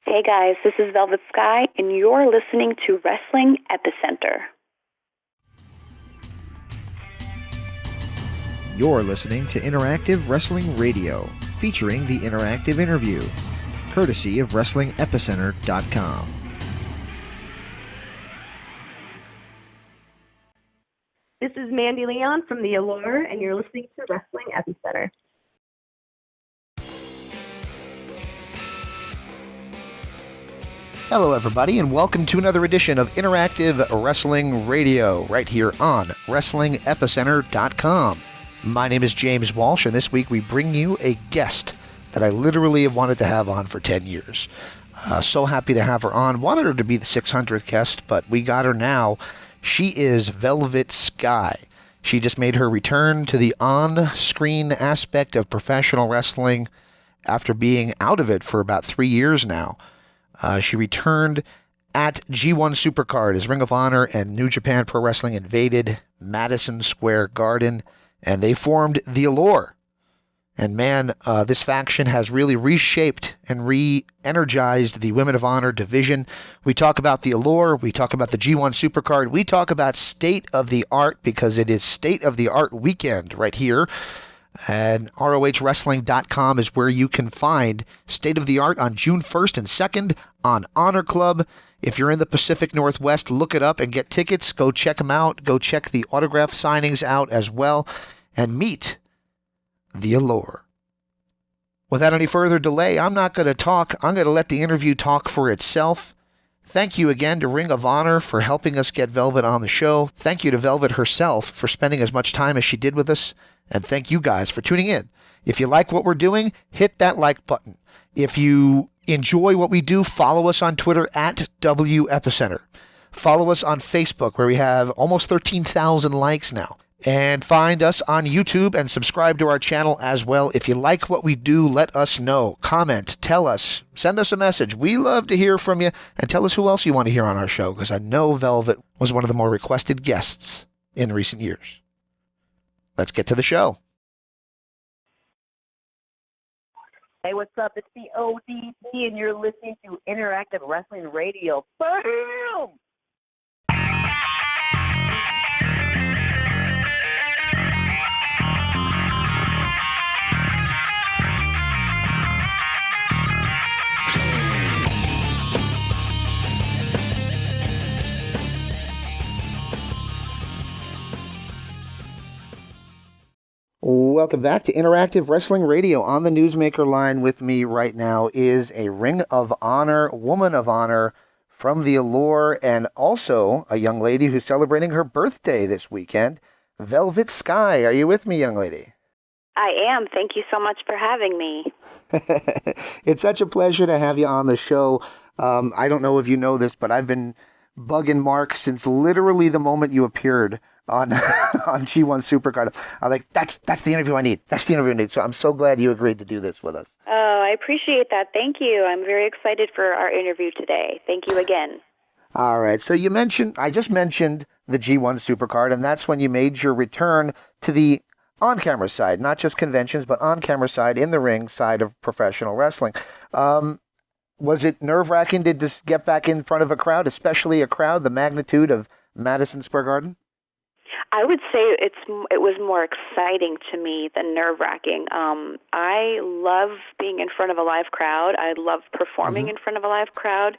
Hey guys, this is Velvet Sky, and you're listening to Wrestling Epicenter. You're listening to Interactive Wrestling Radio, featuring the interactive interview, courtesy of WrestlingEpicenter.com. This is Mandy Leon from the Allure, and you're listening to Wrestling Epicenter. Hello, everybody, and welcome to another edition of Interactive Wrestling Radio, right here on WrestlingEpicenter.com. My name is James Walsh, and this week we bring you a guest that I literally have wanted to have on for 10 years. So happy to have her on. Wanted her to be the 600th guest, but we got her now. She is Velvet Sky. She just made her return to the on-screen aspect of professional wrestling after being out of it for about 3 years now. She returned at G1 Supercard as Ring of Honor and New Japan Pro Wrestling invaded Madison Square Garden, and they formed the Allure. And man, this faction has really reshaped and re-energized the Women of Honor division. We talk about the Allure, we talk about the G1 Supercard, we talk about state-of-the-art, because it is state-of-the-art weekend right here. And ROHWrestling.com is where you can find State of the Art on June 1st and 2nd on Honor Club. If you're in the Pacific Northwest, look it up and get tickets. Go check them out. Go check the autograph signings out as well and meet the Allure. Without any further delay, I'm not going to talk. I'm going to let the interview talk for itself. Thank you again to Ring of Honor for helping us get Velvet on the show. Thank you to Velvet herself for spending as much time as she did with us. And thank you guys for tuning in. If you like what we're doing, hit that like button. If you enjoy what we do, follow us on Twitter at WEpicenter. Follow us on Facebook, where we have almost 13,000 likes now. And find us on YouTube and subscribe to our channel as well. If you like what we do, let us know. Comment, tell us, send us a message. We love to hear from you. And tell us who else you want to hear on our show, because I know Velvet was one of the more requested guests in recent years. Let's get to the show. Hey, what's up? It's the ODC, and you're listening to Interactive Wrestling Radio. Boom! Welcome back to Interactive Wrestling Radio. On the Newsmaker line with me right now is a Ring of Honor, Woman of Honor from the Allure, and also a young lady who's celebrating her birthday this weekend, Velvet Sky. Are you with me, young lady? I am. Thank you so much for having me. It's such a pleasure to have you on the show. I don't know if you know this, but I've been bugging Mark since literally the moment you appeared on on G1 Supercard. I'm like, that's the interview I need. That's the interview I need. So I'm so glad you agreed to do this with us. Oh, I appreciate that. Thank you. I'm very excited for our interview today. Thank you again. All right. So I just mentioned the G1 Supercard, and that's when you made your return to the on-camera side, not just conventions, but on-camera side, in the ring side of professional wrestling. Was it nerve-wracking to just get back in front of a crowd, especially a crowd the magnitude of Madison Square Garden? I would say it was more exciting to me than nerve-wracking. I love being in front of a live crowd. I love performing in front of a live crowd.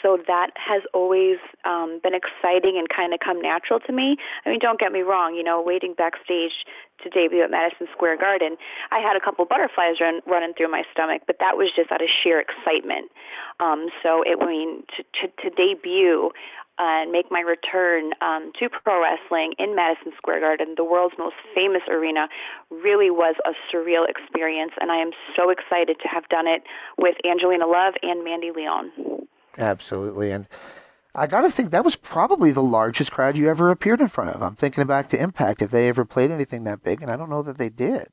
So that has always been exciting and kind of come natural to me. I mean, don't get me wrong, waiting backstage to debut at Madison Square Garden, I had a couple butterflies running through my stomach, but that was just out of sheer excitement. To debut and make my return to pro wrestling in Madison Square Garden, the world's most famous arena, really was a surreal experience, and I am so excited to have done it with Angelina Love and Mandy Leon. Absolutely, and I got to think that was probably the largest crowd you ever appeared in front of. I'm thinking back to Impact, if they ever played anything that big, and I don't know that they did.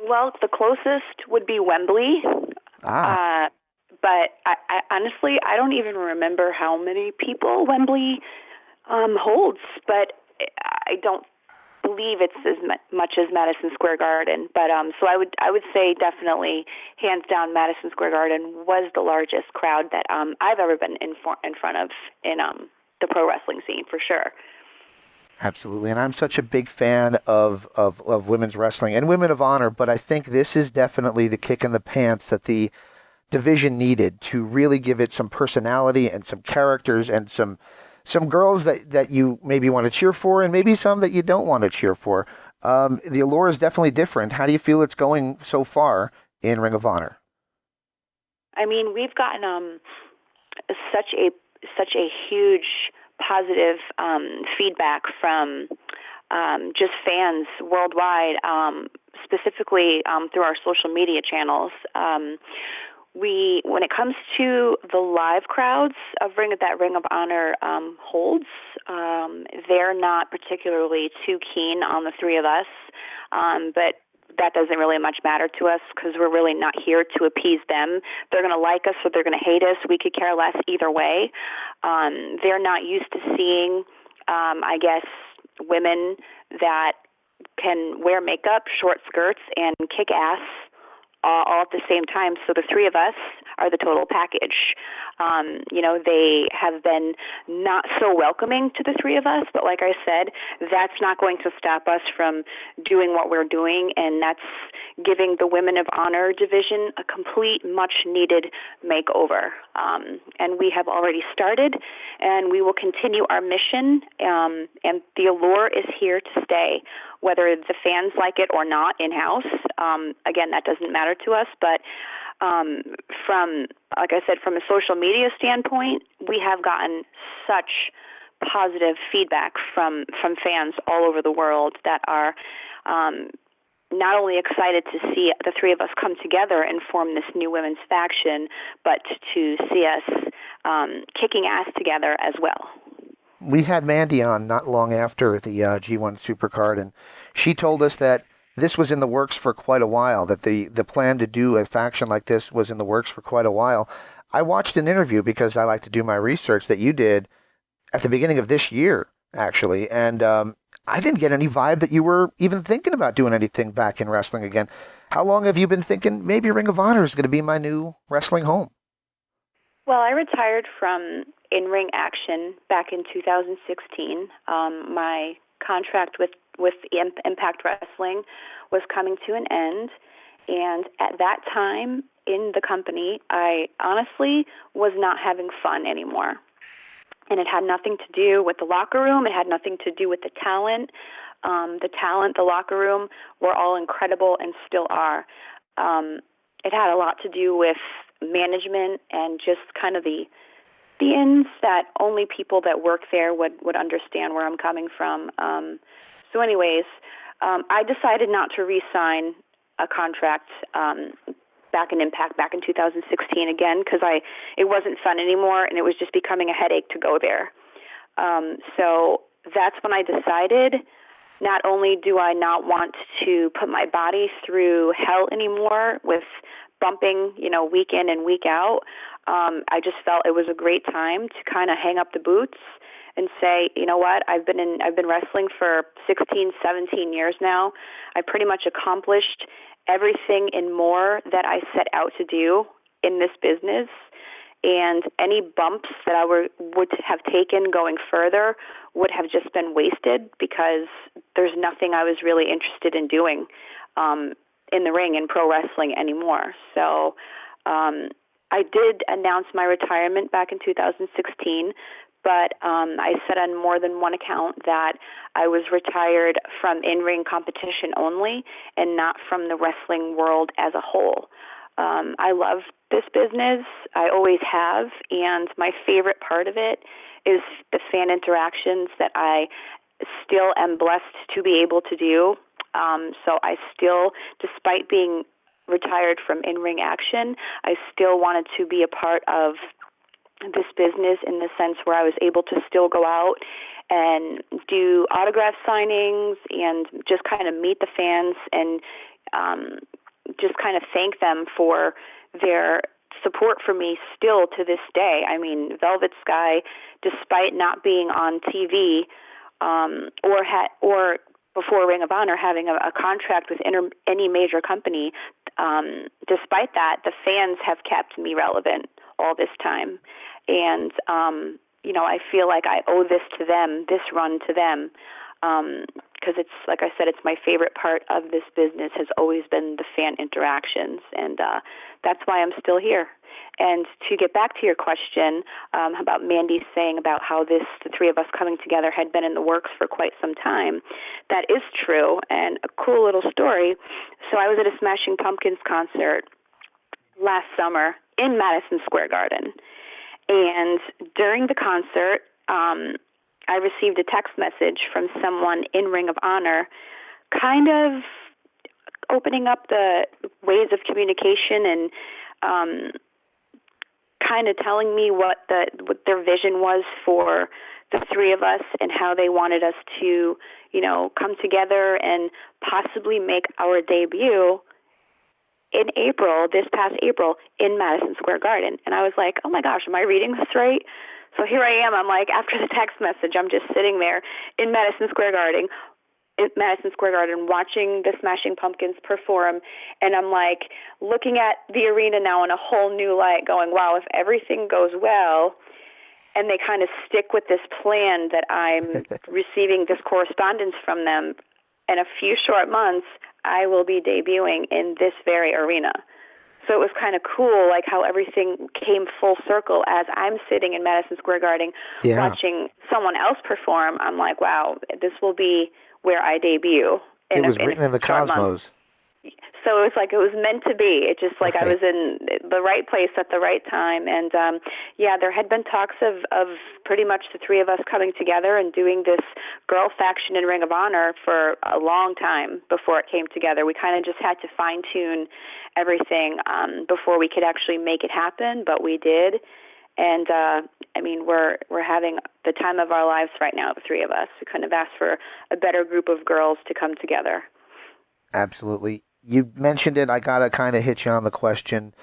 Well, the closest would be Wembley. But I honestly, I don't even remember how many people Wembley holds, but I don't believe believe it's as much as Madison Square Garden. But so I would say definitely, hands down, Madison Square Garden was the largest crowd that I've ever been in front of in the pro wrestling scene, for sure. Absolutely, and I'm such a big fan of women's wrestling and Women of Honor, but I think this is definitely the kick in the pants that the division needed to really give it some personality and some characters and some girls that you maybe want to cheer for and maybe some that you don't want to cheer for. The Allure is definitely different. How do you feel it's going so far in Ring of Honor? I mean, we've gotten such a huge positive feedback from just fans worldwide, specifically through our social media channels. When it comes to the live crowds of Ring of Honor holds, they're not particularly too keen on the three of us, but that doesn't really much matter to us because we're really not here to appease them. They're going to like us or they're going to hate us. We could care less either way. They're not used to seeing, I guess, women that can wear makeup, short skirts, and kick ass all at the same time. So the three of us are the total package. They have been not so welcoming to the three of us, but like I said, that's not going to stop us from doing what we're doing, and that's giving the Women of Honor division a complete, much-needed makeover. And we have already started, and we will continue our mission, and the Allure is here to stay, whether the fans like it or not in-house. Again, that doesn't matter to us, but from, like I said, from a social media standpoint, we have gotten such positive feedback from fans all over the world that are not only excited to see the three of us come together and form this new women's faction, but to see us kicking ass together as well. We had Mandy on not long after the G1 Supercard, and she told us that this was in the works for quite a while, that the plan to do a faction like this was in the works for quite a while. I watched an interview, because I like to do my research, that you did at the beginning of this year, actually, and I didn't get any vibe that you were even thinking about doing anything back in wrestling again. How long have you been thinking, maybe Ring of Honor is going to be my new wrestling home? Well, I retired from in-ring action back in 2016. My contract with Impact Wrestling was coming to an end, and at that time in the company, I honestly was not having fun anymore. And it had nothing to do with the locker room. It had nothing to do with the talent. The locker room were all incredible and still are. It had a lot to do with management and just kind of the ins that only people that work there would understand where I'm coming from. So anyways, I decided not to re-sign a contract back in Impact back in 2016 again, because it wasn't fun anymore and it was just becoming a headache to go there. So that's when I decided, not only do I not want to put my body through hell anymore with bumping, week in and week out, I just felt it was a great time to kind of hang up the boots and say, you know what, I've been wrestling for 16, 17 years now. I pretty much accomplished everything and more that I set out to do in this business, and any bumps that I would have taken going further would have just been wasted, because there's nothing I was really interested in doing in the ring in pro wrestling anymore. So I did announce my retirement back in 2016, but I said on more than one account that I was retired from in-ring competition only and not from the wrestling world as a whole. I love this business. I always have, and my favorite part of it is the fan interactions that I still am blessed to be able to do. So I still, despite being retired from in-ring action, I still wanted to be a part of this business in the sense where I was able to still go out and do autograph signings and just kind of meet the fans and just kind of thank them for their support for me still to this day. I mean, Velvet Sky, despite not being on TV or before Ring of Honor having a contract with any major company. Despite that, the fans have kept me relevant all this time. And, I feel like I owe this to them, this run to them, because it's, like I said, it's my favorite part of this business has always been the fan interactions, and that's why I'm still here. And to get back to your question about Mandy saying about how the three of us coming together had been in the works for quite some time, that is true, and a cool little story. So I was at a Smashing Pumpkins concert last summer in Madison Square Garden, and during the concert, I received a text message from someone in Ring of Honor kind of opening up the ways of communication and kind of telling me what their vision was for the three of us and how they wanted us to, come together and possibly make our debut in April, this past April, in Madison Square Garden. And I was like, oh my gosh, am I reading this right? So here I am. I'm like, after the text message, I'm just sitting there in Madison Square Garden, watching the Smashing Pumpkins perform, and I'm like looking at the arena now in a whole new light, going, wow, if everything goes well, and they kind of stick with this plan that I'm receiving this correspondence from them, in a few short months, I will be debuting in this very arena. So it was kind of cool, like how everything came full circle as I'm sitting in Madison Square Garden watching someone else perform. I'm like, wow, this will be where I debut. It was written in the cosmos. So it was like it was meant to be. It just like I was in the right place at the right time. And, there had been talks of pretty much the three of us coming together and doing this girl faction in Ring of Honor for a long time before it came together. We kind of just had to fine-tune everything before we could actually make it happen, but we did. And, we're having the time of our lives right now, the three of us. We couldn't have asked for a better group of girls to come together. Absolutely. You mentioned it. I got to kind of hit you on the question.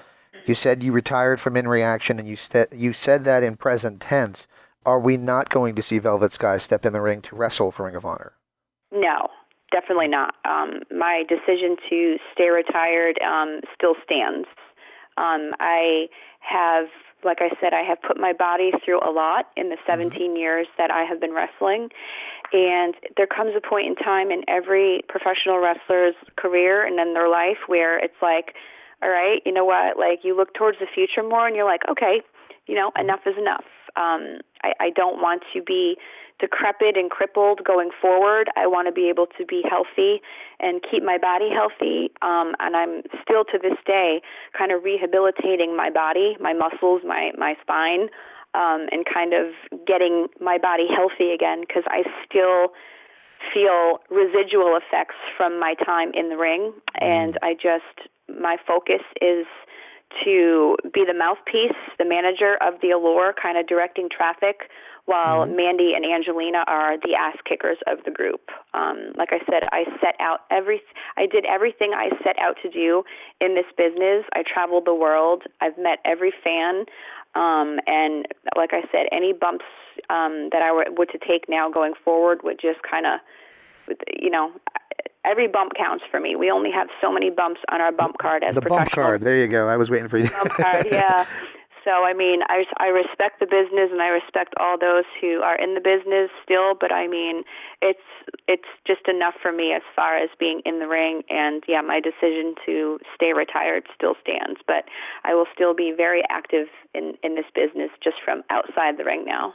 You said you retired from In Reaction, and you said that in present tense. Are we not going to see Velvet Sky step in the ring to wrestle for Ring of Honor? No, definitely not. My decision to stay retired still stands. I have, like I said, I have put my body through a lot in the 17 years that I have been wrestling. And there comes a point in time in every professional wrestler's career and in their life where it's like, all right, you know what, like you look towards the future more and you're like, okay, enough is enough. I don't want to be decrepit and crippled going forward. I want to be able to be healthy and keep my body healthy. And I'm still to this day kind of rehabilitating my body, my muscles, my spine, and kind of getting my body healthy again, because I still feel residual effects from my time in the ring. And my focus is to be the mouthpiece, the manager of the Allure, kind of directing traffic, while Mandy and Angelina are the ass kickers of the group. Like I said, I did everything I set out to do in this business. I traveled the world. I've met every fan. And like I said, any bumps that I were to take now going forward would just kind of, every bump counts for me. We only have so many bumps on our bump card as professionals. The bump card, there you go. I was waiting for you. Bump card, yeah. So, I respect the business, and I respect all those who are in the business still, but it's just enough for me as far as being in the ring, and my decision to stay retired still stands, but I will still be very active in this business just from outside the ring now.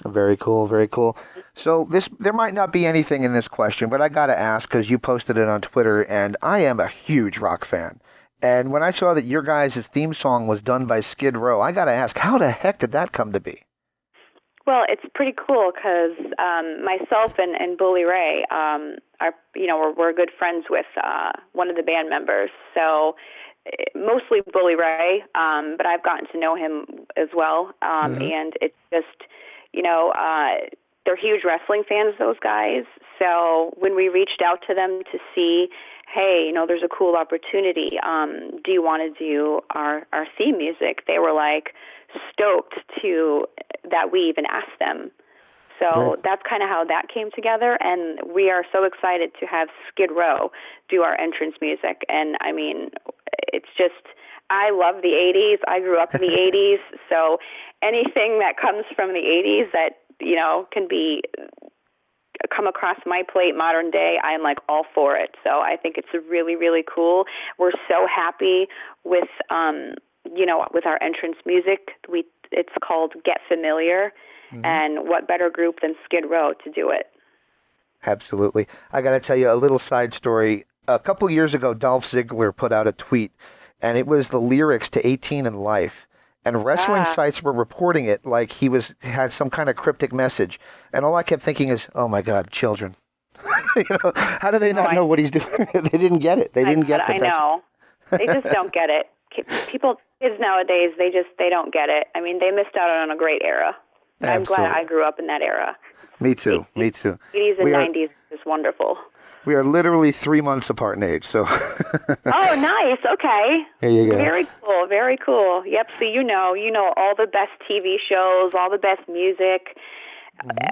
Very cool, very cool. So there might not be anything in this question, but I got to ask because you posted it on Twitter, and I am a huge rock fan. And when I saw that your guys' theme song was done by Skid Row, I got to ask, how the heck did that come to be? Well, it's pretty cool because myself and Bully Ray we're good friends with one of the band members. So mostly Bully Ray, but I've gotten to know him as well. And it's just, they're huge wrestling fans, those guys. So when we reached out to them to see, hey, there's a cool opportunity. Do you want to do our theme music? They were like stoked that we even asked them. So that's kind of how that came together, and we are so excited to have Skid Row do our entrance music. And, I mean, it's just, I love the 80s. I grew up in the 80s, so anything that comes from the 80s that, you know, can be come across my plate modern day, I'm like all for it. So I think it's really, really cool. We're so happy with, you know, with our entrance music. It's called Get Familiar. And what better group than Skid Row to do it? Absolutely. I got to tell you a little side story. A couple years ago, Dolph Ziggler put out a tweet, and it was the lyrics to 18 in Life. And wrestling sites were reporting it like he had some kind of cryptic message. And all I kept thinking is, oh, my God, children. You know, how do they not know what he's doing? They didn't get it. They didn't get that. I know. They just don't get it. Kids nowadays, they don't get it. I mean, they missed out on a great era. I'm glad I grew up in that era. Me too. 80s and 90s is wonderful. We are literally 3 months apart in age, so. Oh, nice. Okay. There you go. Very cool. Very cool. Yep. So you know all the best TV shows, all the best music,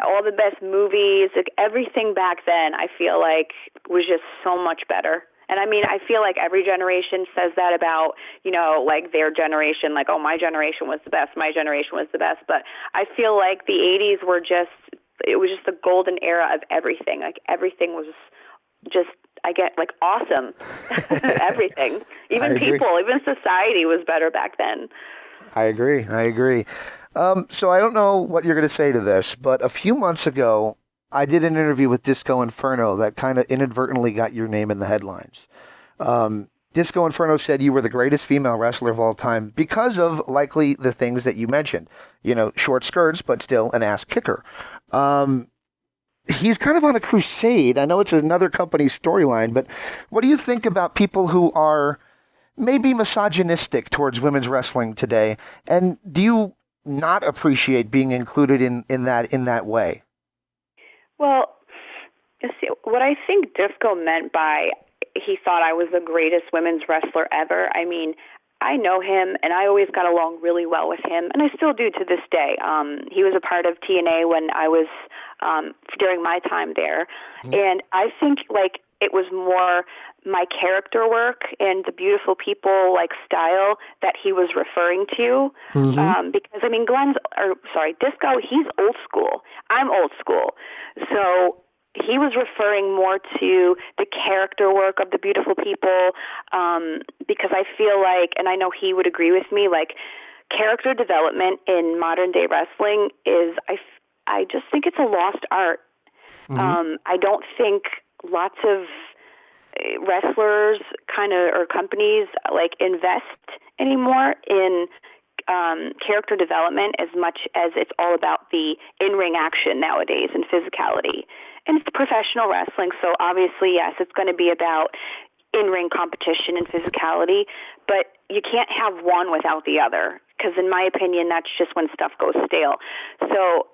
all the best movies. Like, everything back then, I feel like, was just so much better. And I mean, I feel like every generation says that about, you know, like their generation, like, oh, my generation was the best, my generation was the best. But I feel like the 80s were it was just the golden era of everything. Like, everything was just, awesome. Everything. Even people, even society was better back then. I agree. So I don't know what you're going to say to this, but a few months ago, I did an interview with Disco Inferno that kind of inadvertently got your name in the headlines. Disco Inferno said you were the greatest female wrestler of all time because of likely the things that you mentioned. You know, short skirts, but still an ass kicker. He's kind of on a crusade. I know it's another company's storyline, but what do you think about people who are maybe misogynistic towards women's wrestling today? And do you not appreciate being included in that way? Well, see, what I think Disco meant by he thought I was the greatest women's wrestler ever, I mean, I know him, and I always got along really well with him, and I still do to this day. He was a part of TNA when I was, during my time there, and I think, like, it was more my character work and the beautiful people, like, style that he was referring to, because, I mean, Disco, he's old school. I'm old school, so he was referring more to the character work of the beautiful people, because I feel like, and I know he would agree with me, like, character development in modern day wrestling is, I just think it's a lost art. I don't think lots of wrestlers or companies like invest anymore in character development as much as it's all about the in-ring action nowadays and physicality. And it's professional wrestling, so obviously, yes, it's going to be about in-ring competition and physicality, but you can't have one without the other, because in my opinion, that's just when stuff goes stale. So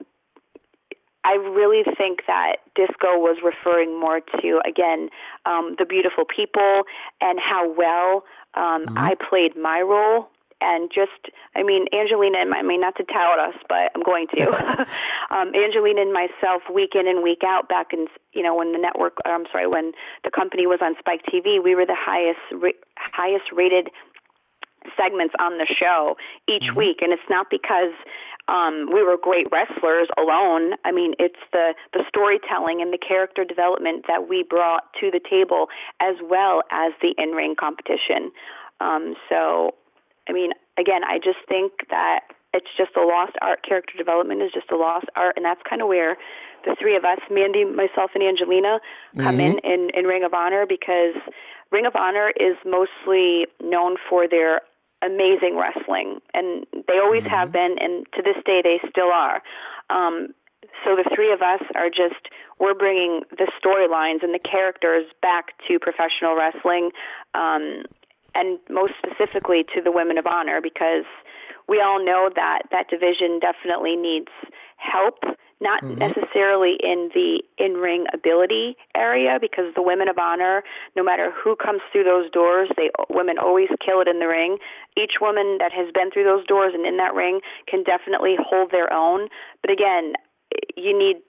I really think that Disco was referring more to, again, the beautiful people and how well I played my role. And just, I mean, Angelina and I mean, not to tout us, but I'm going to. Angelina and myself, week in and week out, back in, you know, when when the company was on Spike TV, we were the highest rated segments on the show each week. And it's not because we were great wrestlers alone. I mean, it's the storytelling and the character development that we brought to the table, as well as the in-ring competition. So, I mean, again, I just think that it's just a lost art. Character development is just a lost art, and that's kind of where the three of us, Mandy, myself, and Angelina, come in Ring of Honor, because Ring of Honor is mostly known for their amazing wrestling, and they always have been, and to this day they still are. So the three of us we're bringing the storylines and the characters back to professional wrestling, and most specifically to the Women of Honor, because we all know that that division definitely needs help, not necessarily in the in-ring ability area, because the Women of Honor, no matter who comes through those doors, women always kill it in the ring. Each woman that has been through those doors and in that ring can definitely hold their own. But again, you need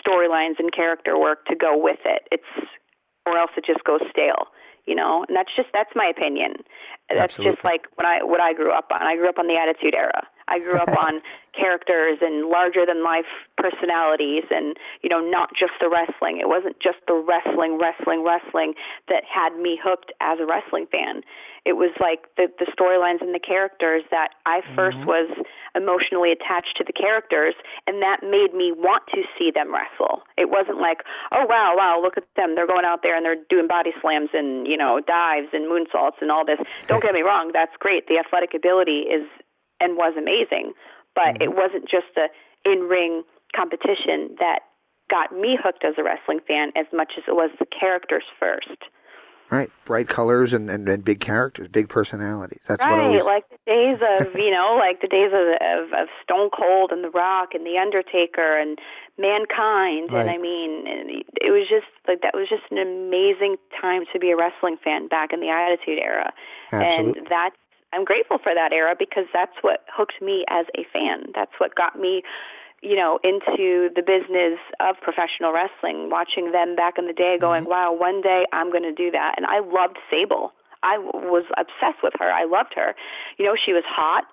storylines and character work to go with it. Or else it just goes stale, you know. And that's my opinion. That's Absolutely. just like what I grew up on. I grew up on the Attitude Era. I grew up on characters and larger than life personalities, and not just the wrestling. It wasn't just the wrestling that had me hooked as a wrestling fan. It was like the storylines and the characters that I first was emotionally attached to the characters, and that made me want to see them wrestle. It wasn't like, oh wow, look at them, they're going out there and they're doing body slams and dives and moonsaults and all this. Don't get me wrong, that's great. The athletic ability is and was amazing, but it wasn't just the in-ring competition that got me hooked as a wrestling fan as much as it was the characters first. Right, bright colors and big characters, big personalities. That's right, what I was... like the days of like the days of Stone Cold and The Rock and The Undertaker and Mankind, right. And I mean, it was just like that was just an amazing time to be a wrestling fan back in the Attitude Era, Absolutely. And I'm grateful for that era because that's what hooked me as a fan. That's what got me, into the business of professional wrestling, watching them back in the day going, wow, one day I'm going to do that. And I loved Sable. I was obsessed with her. I loved her. She was hot.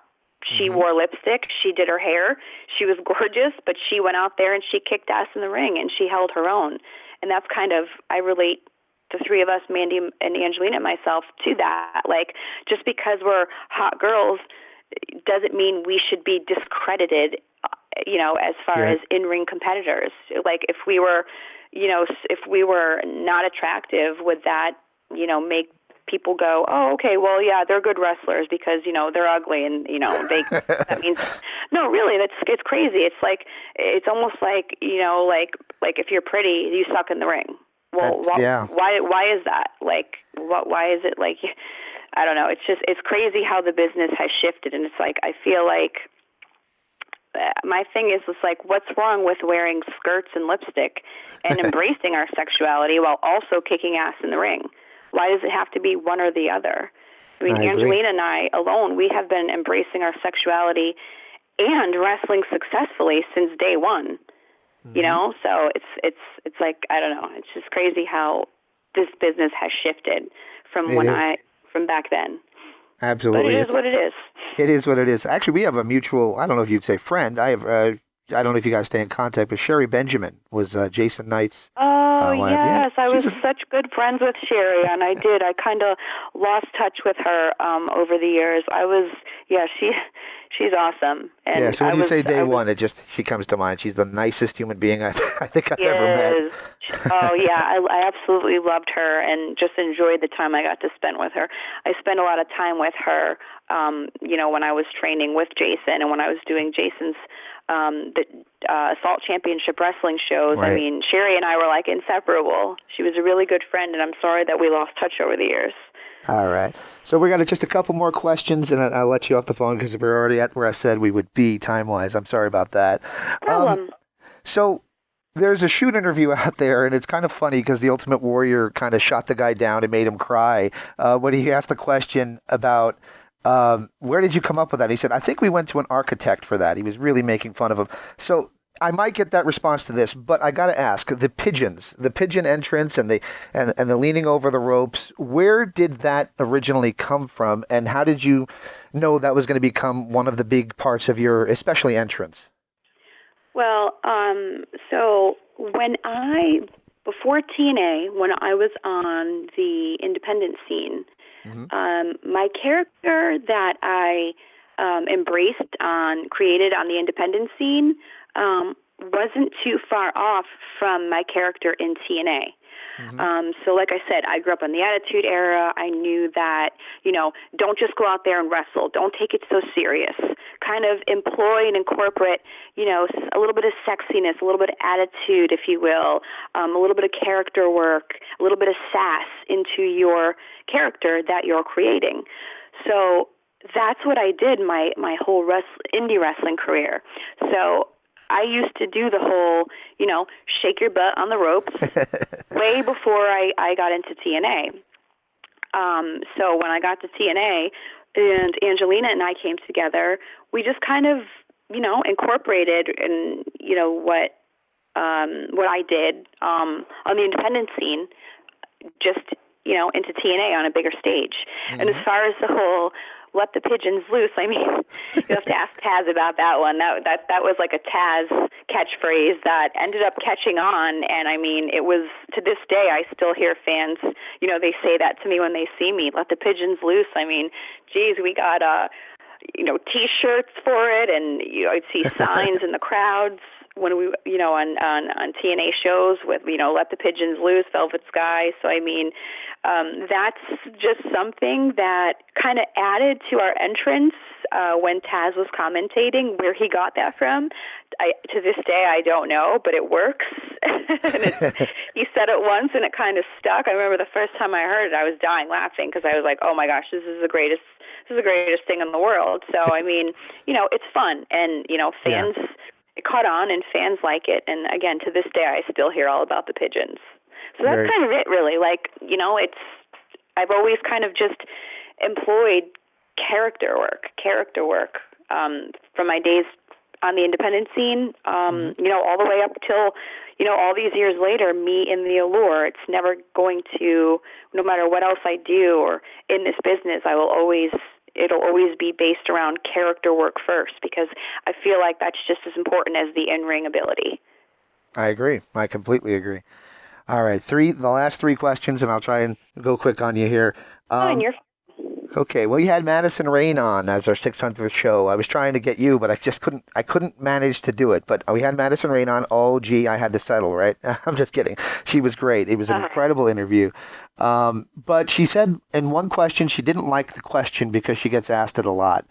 She wore lipstick. She did her hair. She was gorgeous, but she went out there and she kicked ass in the ring and she held her own. And that's kind of, I relate the three of us, Mandy and Angelina and myself, to that. Like, just because we're hot girls doesn't mean we should be discredited, as far as in-ring competitors. Like, if we were not attractive, would that, make people go, oh, okay, well, yeah, they're good wrestlers because, they're ugly and, that means, no, really, it's crazy. It's like, it's almost like, like if you're pretty, you suck in the ring. Well, why is that? Like, why is it like, I don't know. It's crazy how the business has shifted. And it's like, I feel like my thing is, it's like, what's wrong with wearing skirts and lipstick and embracing our sexuality while also kicking ass in the ring? Why does it have to be one or the other? I mean, Angelina and I alone, we have been embracing our sexuality and wrestling successfully since day one. So it's like, I don't know. It's just crazy how this business has shifted from from back then. Absolutely. But it is what it is. It is what it is. Actually, we have a mutual, I don't know if you'd say friend. I don't know if you guys stay in contact, but Sherry Benjamin was Jason Knight's wife. Yes, Yeah. I was such good friends with Sherry, and I kind of lost touch with her over the years. She's awesome. And so when you say day one, she comes to mind. She's the nicest human being I think I've ever met. Oh, yeah, I absolutely loved her and just enjoyed the time I got to spend with her. I spent a lot of time with her, when I was training with Jason and when I was doing Jason's the Assault Championship wrestling shows. Right. I mean, Sherry and I were like inseparable. She was a really good friend, and I'm sorry that we lost touch over the years. All right. So we got just a couple more questions, and I'll let you off the phone because we're already at where I said we would be time-wise. I'm sorry about that. Problem. So there's a shoot interview out there, and it's kind of funny because the Ultimate Warrior kind of shot the guy down and made him cry when he asked the question about where did you come up with that? He said, I think we went to an architect for that. He was really making fun of him. So I might get that response to this, but I got to ask, the pigeon entrance and the leaning over the ropes, where did that originally come from, and how did you know that was going to become one of the big parts of your, especially entrance? Well, so before TNA, when I was on the independent scene, my character that I created on the independent scene, wasn't too far off from my character in TNA. So like I said, I grew up in the Attitude Era. I knew that, don't just go out there and wrestle. Don't take it so serious. Kind of employ and incorporate, a little bit of sexiness, a little bit of attitude, if you will, a little bit of character work, a little bit of sass into your character that you're creating. So that's what I did my whole indie wrestling career. So I used to do the whole, shake your butt on the ropes way before I got into TNA. So when I got to TNA and Angelina and I came together, we just kind of, incorporated and, what what I did on the independent scene, just, into TNA on a bigger stage. Mm-hmm. And as far as the whole let the pigeons loose, I mean, you have to ask Taz about that one. That was like a Taz catchphrase that ended up catching on, and I mean, it was, to this day, I still hear fans, they say that to me when they see me, let the pigeons loose. I mean, geez, we got, T-shirts for it, and, I'd see signs in the crowds when we, on TNA shows with, let the pigeons loose, Velvet Sky. So, I mean, that's just something that kind of added to our entrance when Taz was commentating. Where he got that from, to this day, I don't know, but it works. He said it once, and it kind of stuck. I remember the first time I heard it, I was dying laughing because I was like, oh, my gosh, this is the greatest thing in the world. So, I mean, it's fun, and, fans... Yeah. It caught on, and fans like it. And again, to this day, I still hear all about the pigeons. So that's kind of it, really. Like, I've always kind of just employed character work from my days on the independent scene, all the way up till, all these years later, me in the Allure. It's never going to, no matter what else I do or in this business, it'll always be based around character work first, because I feel like that's just as important as the in-ring ability. I agree. I completely agree. All right, the last three questions, and I'll try and go quick on you here. Okay, well, you had Madison Rayne on as our 600th show. I was trying to get you, but I couldn't manage to do it. But we had Madison Rayne on. Oh, gee, I had to settle, right? I'm just kidding. She was great. It was an incredible interview. But she said in one question, she didn't like the question because she gets asked it a lot.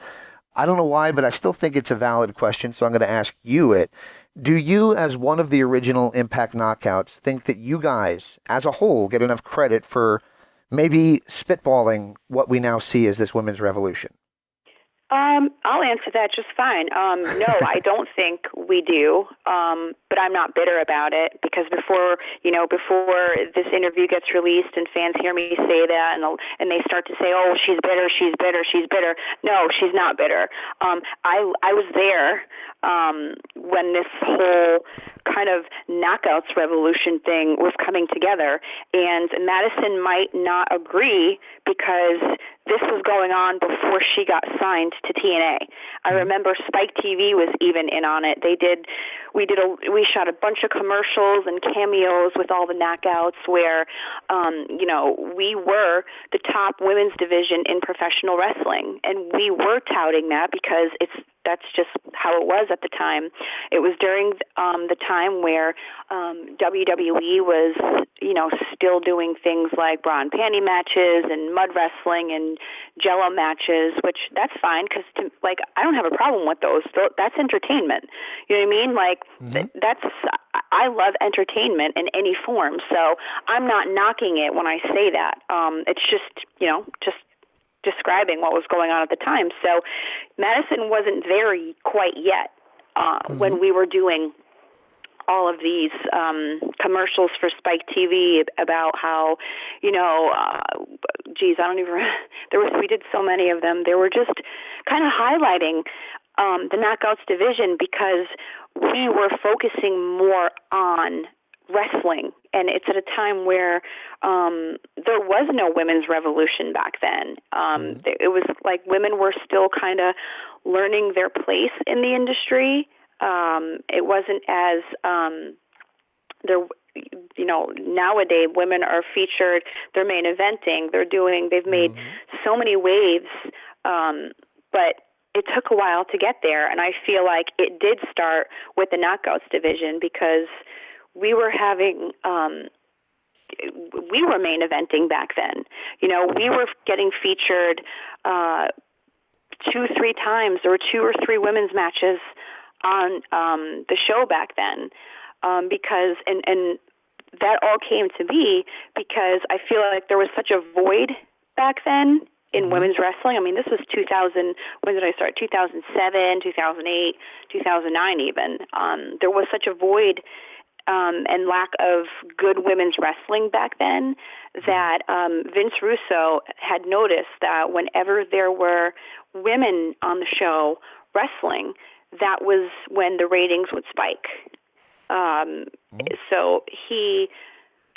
I don't know why, but I still think it's a valid question, so I'm going to ask you it. Do you, as one of the original Impact Knockouts, think that you guys, as a whole, get enough credit for maybe spitballing what we now see as this women's revolution? I'll answer that just fine. No, I don't think we do, but I'm not bitter about it, because before this interview gets released and fans hear me say that and they start to say, oh, she's bitter. No, she's not bitter. I was there when this whole kind of knockouts revolution thing was coming together, and Madison might not agree because this was going on before she got signed to TNA. I remember Spike TV was even in on it. We shot a bunch of commercials and cameos with all the knockouts where, we were the top women's division in professional wrestling, and we were touting that because that's just how it was at the time. It was during the time where WWE was, still doing things like bra and panty matches and mud wrestling and jello matches, which that's fine, because I don't have a problem with those. That's entertainment. You know what I mean? I love entertainment in any form, so I'm not knocking it when I say that. It's just, just describing what was going on at the time. So Madison wasn't there quite yet when we were doing all of these commercials for Spike TV about how, I don't even we did so many of them. They were just kind of highlighting the Knockouts division, because we were focusing more on wrestling, and it's at a time where there was no women's revolution back then. It was like women were still kind of learning their place in the industry. It wasn't as nowadays women are featured, they're main eventing, they've made so many waves, but it took a while to get there, and I feel like it did start with the Knockouts division, because we were having, we were main eventing back then. We were getting featured 2-3 times. There were 2 or 3 women's matches on the show back then, because and that all came to be because I feel like there was such a void back then in women's wrestling. I mean, this was 2000. When did I start? 2007, 2008, 2009 even. There was such a void and lack of good women's wrestling back then that Vince Russo had noticed that whenever there were women on the show wrestling, that was when the ratings would spike. So he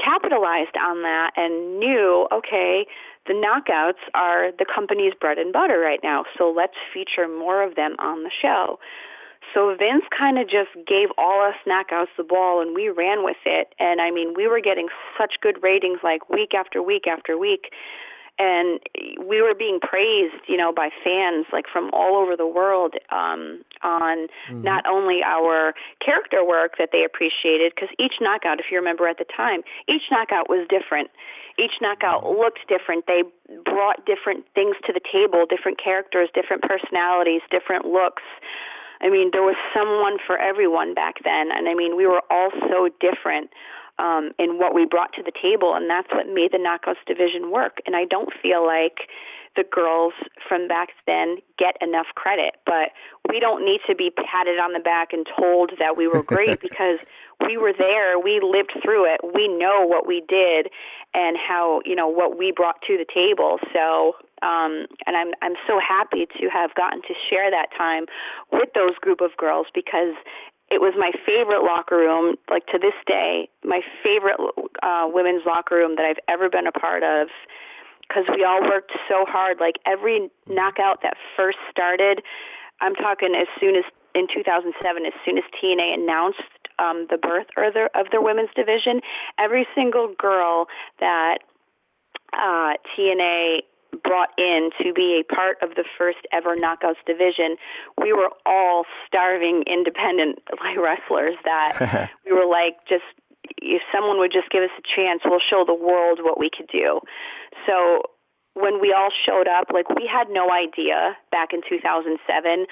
capitalized on that and knew, okay, the knockouts are the company's bread and butter right now, so let's feature more of them on the show. So Vince kind of just gave all us knockouts the ball, and we ran with it. And, I mean, we were getting such good ratings, like, week after week after week. And we were being praised, you know, by fans, like, from all over the world on not only our character work that they appreciated, because each knockout, if you remember at the time, each knockout was different. Each knockout looked different. They brought different things to the table, different characters, different personalities, different looks. I mean, there was someone for everyone back then. And, I mean, we were all so different in what we brought to the table, and that's what made the Knockouts division work. And I don't feel like the girls from back then get enough credit, but we don't need to be patted on the back and told that we were great because we were there, we lived through it, we know what we did and how, you know, what we brought to the table. So, and I'm so happy to have gotten to share that time with those group of girls because it was my favorite locker room, like to this day, my favorite women's locker room that I've ever been a part of, because we all worked so hard. Like every knockout that first started, I'm talking as soon as in 2007, as soon as TNA announced the birth of their women's division, every single girl that TNA brought in to be a part of the first ever Knockouts division, we were all starving independent like wrestlers that we were like, just if someone would just give us a chance, we'll show the world what we could do. So when we all showed up, like we had no idea back in 2007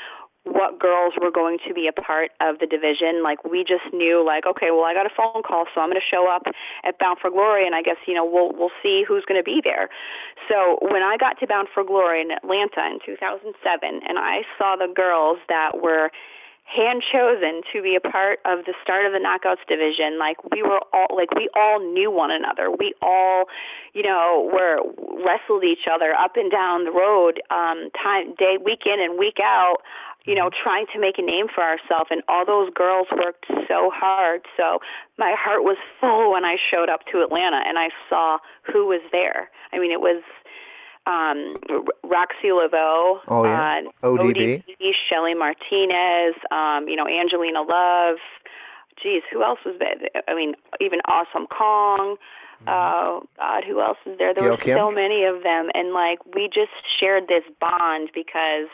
what girls were going to be a part of the division. Like we just knew, like, okay, well, I got a phone call, so I'm going to show up at Bound for Glory, and I guess, you know, we'll see who's going to be there. So when I got to Bound for Glory in Atlanta in 2007, and I saw the girls that were hand-chosen to be a part of the start of the Knockouts division, like we all knew one another. We all, you know, wrestled each other up and down the road, week in and week out, you know, trying to make a name for ourselves. And all those girls worked so hard. So my heart was full when I showed up to Atlanta and I saw who was there. I mean, it was Roxy Laveau, ODB, Shelly Martinez, you know, Angelina Love. Geez, who else was there? I mean, even Awesome Kong. God, who else is there? There were so many of them. And, like, we just shared this bond because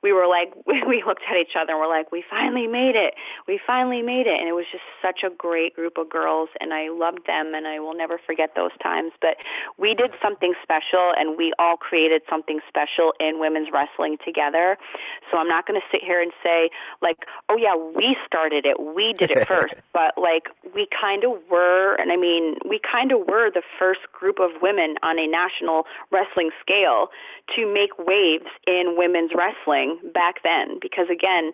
we were like, we looked at each other and we're like, we finally made it. We finally made it. And it was just such a great group of girls, and I loved them, and I will never forget those times. But we did something special, and we all created something special in women's wrestling together. So I'm not going to sit here and say, like, oh, yeah, we started it. We did it first. But, like, we kind of were, and I mean, we kind of were the first group of women on a national wrestling scale to make waves in women's wrestling back then, because again,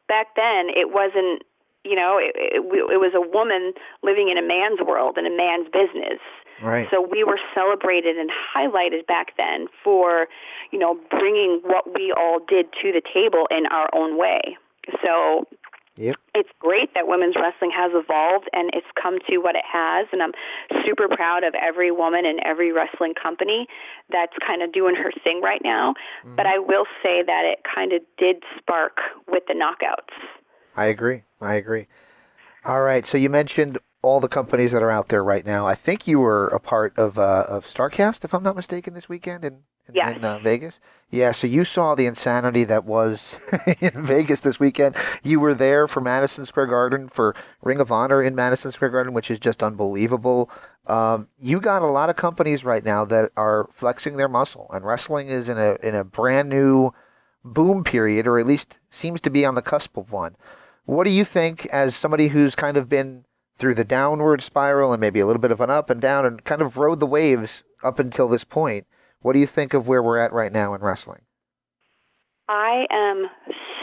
back then it wasn't, you know, it was a woman living in a man's world and a man's business. Right. So we were celebrated and highlighted back then for, you know, bringing what we all did to the table in our own way. So it's great that women's wrestling has evolved and it's come to what it has, and I'm super proud of every woman in every wrestling company that's kind of doing her thing right now. But I will say that it kind of did spark with the knockouts. I agree. All right, so you mentioned all the companies that are out there right now. I think you were a part of StarCast, if I'm not mistaken, this weekend in Vegas. Yeah, so you saw the insanity that was in Vegas this weekend. You were there for Madison Square Garden, for Ring of Honor in Madison Square Garden, which is just unbelievable. You got a lot of companies right now that are flexing their muscle, and wrestling is in a brand new boom period, or at least seems to be on the cusp of one. What do you think, as somebody who's kind of been through the downward spiral and maybe a little bit of an up and down and kind of rode the waves up until this point? What do you think of where we're at right now in wrestling? I am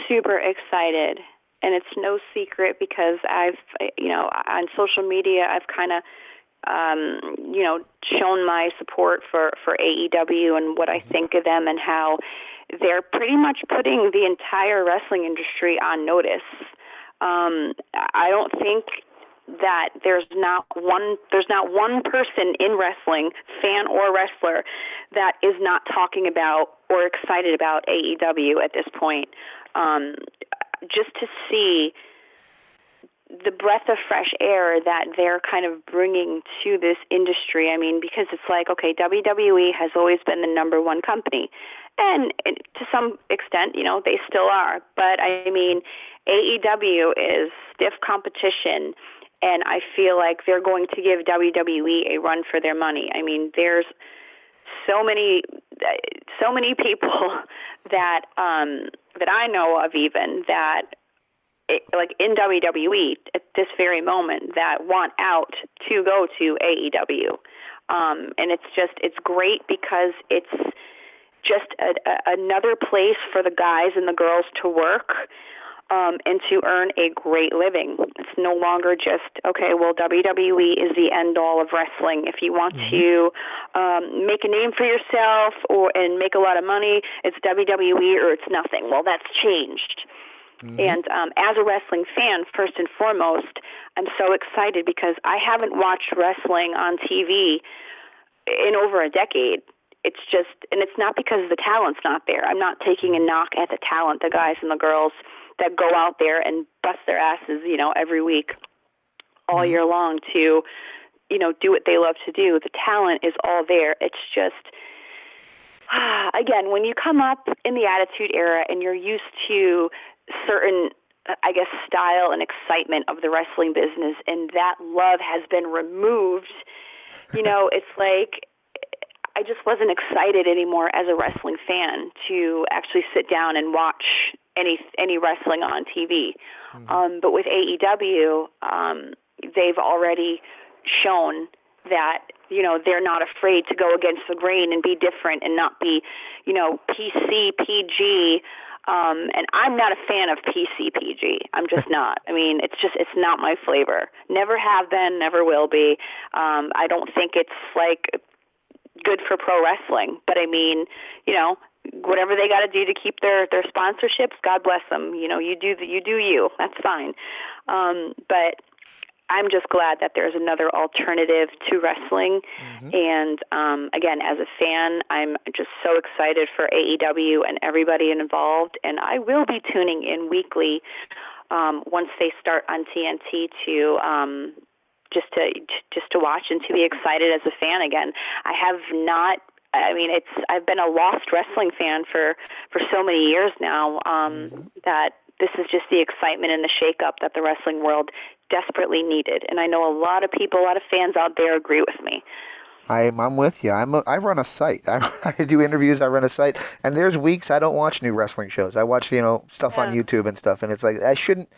super excited, and it's no secret because I've, you know, on social media, I've kind of, you know, shown my support for AEW and what I think of them and how they're pretty much putting the entire wrestling industry on notice. I don't think that there's not one person in wrestling, fan or wrestler, that is not talking about or excited about AEW at this point. Just to see the breath of fresh air that they're kind of bringing to this industry. I mean, because it's like, okay, WWE has always been the number one company. And to some extent, you know, they still are. But, I mean, AEW is stiff competition, and I feel like they're going to give WWE a run for their money. I mean, there's so many people that that I know of, even that, like in WWE at this very moment, that want out to go to AEW, and it's great because it's just another place for the guys and the girls to work. And to earn a great living. It's no longer just, okay, well, WWE is the end-all of wrestling. If you want to make a name for yourself and make a lot of money, it's WWE or it's nothing. Well, that's changed. And as a wrestling fan, first and foremost, I'm so excited because I haven't watched wrestling on TV in over a decade. It's just, and it's not because the talent's not there. I'm not taking a knock at the talent, the guys and the girls that go out there and bust their asses, you know, every week, all year long to, you know, do what they love to do. The talent is all there. It's just, again, when you come up in the Attitude Era and you're used to certain, I guess, style and excitement of the wrestling business, and that love has been removed, you know, it's like, I just wasn't excited anymore as a wrestling fan to actually sit down and watch any wrestling on TV. But with AEW, they've already shown that, you know, they're not afraid to go against the grain and be different and not be, you know, PC, PG. And I'm not a fan of PC, PG. I'm just not. I mean, it's not my flavor. Never have been, never will be. I don't think it's like good for pro wrestling. But I mean, you know, whatever they got to do to keep their sponsorships, God bless them. You know, you do you. That's fine. But I'm just glad that there's another alternative to wrestling. And again, as a fan, I'm just so excited for AEW and everybody involved. And I will be tuning in weekly once they start on TNT to just to watch and to be excited as a fan again. I have not. I mean, I've been a lost wrestling fan for so many years now that this is just the excitement and the shakeup that the wrestling world desperately needed. And I know a lot of people, a lot of fans out there agree with me. I'm with you. I run a site. I do interviews. I run a site, and there's weeks I don't watch new wrestling shows. I watch stuff on YouTube and stuff, and it's like I shouldn't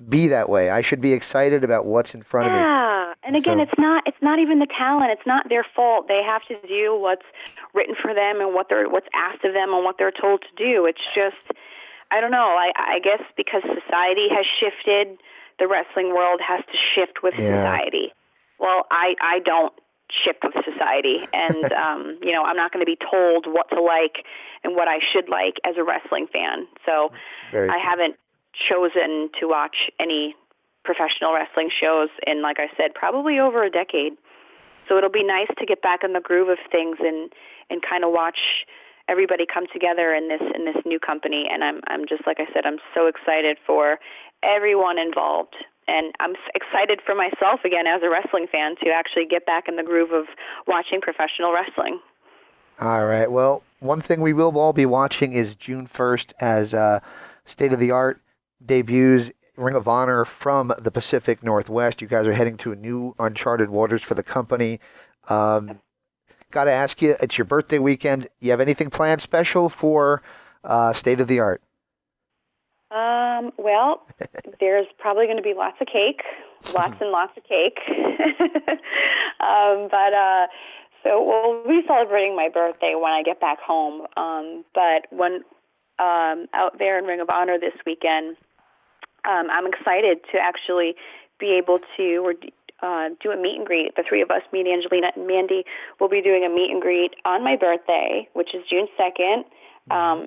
be that way. I should be excited about what's in front of me. Yeah, and again, it's not even the talent. It's not their fault. They have to do what's written for them and what's asked of them and what they're told to do. It's just, I don't know. I guess because society has shifted, the wrestling world has to shift with society. Well, I don't shift with society, and you know, I'm not going to be told what to like and what I should like as a wrestling fan. So I haven't chosen to watch any professional wrestling shows in, like I said, probably over a decade. So it'll be nice to get back in the groove of things and kind of watch everybody come together in this new company. And I'm just, like I said, I'm so excited for everyone involved. And I'm excited for myself again as a wrestling fan to actually get back in the groove of watching professional wrestling. All right. Well, one thing we will all be watching is June 1st as State of the Art debuts Ring of Honor from the Pacific Northwest. You guys are heading to new uncharted waters for the company. Got to ask you, it's your birthday weekend. You have anything planned special for State of the Art? Well, there's probably going to be lots of cake, lots and lots of cake. So we'll be celebrating my birthday when I get back home. But when out there in Ring of Honor this weekend, I'm excited to actually be able to do a meet and greet. The three of us, me, Angelina, and Mandy, will be doing a meet and greet on my birthday, which is June 2nd,